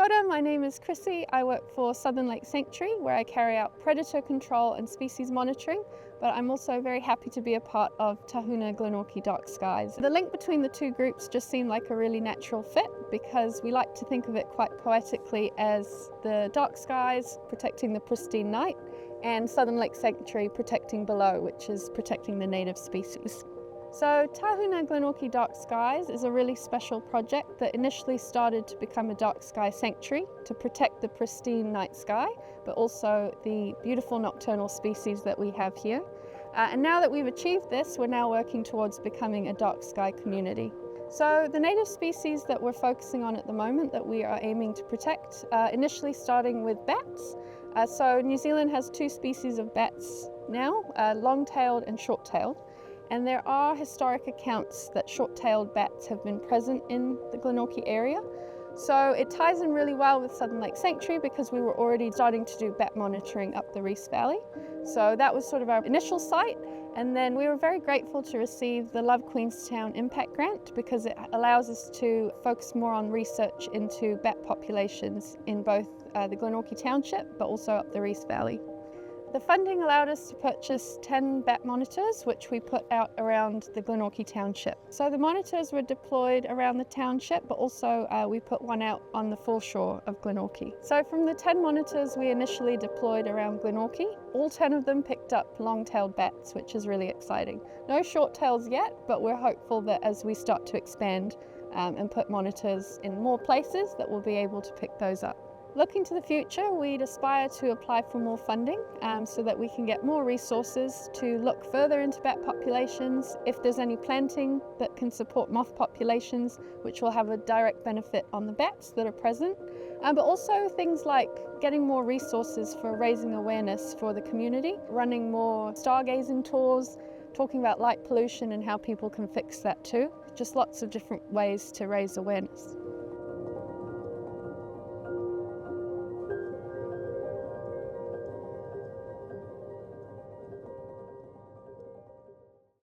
Kia ora, my name is Chrissy. I work for Southern Lake Sanctuary, where I carry out predator control and species monitoring, but I'm also very happy to be a part of Tāhuna Glenorchy Dark Skies. The link between the two groups just seemed like a really natural fit because we like to think of it quite poetically as the dark skies protecting the pristine night and Southern Lake Sanctuary protecting below, which is protecting the native species. So Tāhuna Glenorchy Dark Skies is a really special project that initially started to become a dark sky sanctuary to protect the pristine night sky, but also the beautiful nocturnal species that we have here. And now that we've achieved this, we're now working towards becoming a dark sky community. So the native species that we're focusing on at the moment that we are aiming to protect, initially starting with bats. So New Zealand has two species of bats now, long-tailed and short-tailed. And there are historic accounts that short-tailed bats have been present in the Glenorchy area. So it ties in really well with Southern Lake Sanctuary because we were already starting to do bat monitoring up the Reese Valley. So that was sort of our initial site. And then we were very grateful to receive the Love Queenstown impact grant because it allows us to focus more on research into bat populations in both the Glenorchy Township, but also up the Reese Valley. The funding allowed us to purchase 10 bat monitors, which we put out around the Glenorchy Township. So the monitors were deployed around the township, but also we put one out on the foreshore of Glenorchy. So from the 10 monitors we initially deployed around Glenorchy, all 10 of them picked up long-tailed bats, which is really exciting. No short-tails yet, but we're hopeful that as we start to expand and put monitors in more places, that we'll be able to pick those up. Looking to the future, we'd aspire to apply for more funding so that we can get more resources to look further into bat populations, if there's any planting that can support moth populations, which will have a direct benefit on the bats that are present, but also things like getting more resources for raising awareness for the community, running more stargazing tours, talking about light pollution and how people can fix that too. Just lots of different ways to raise awareness.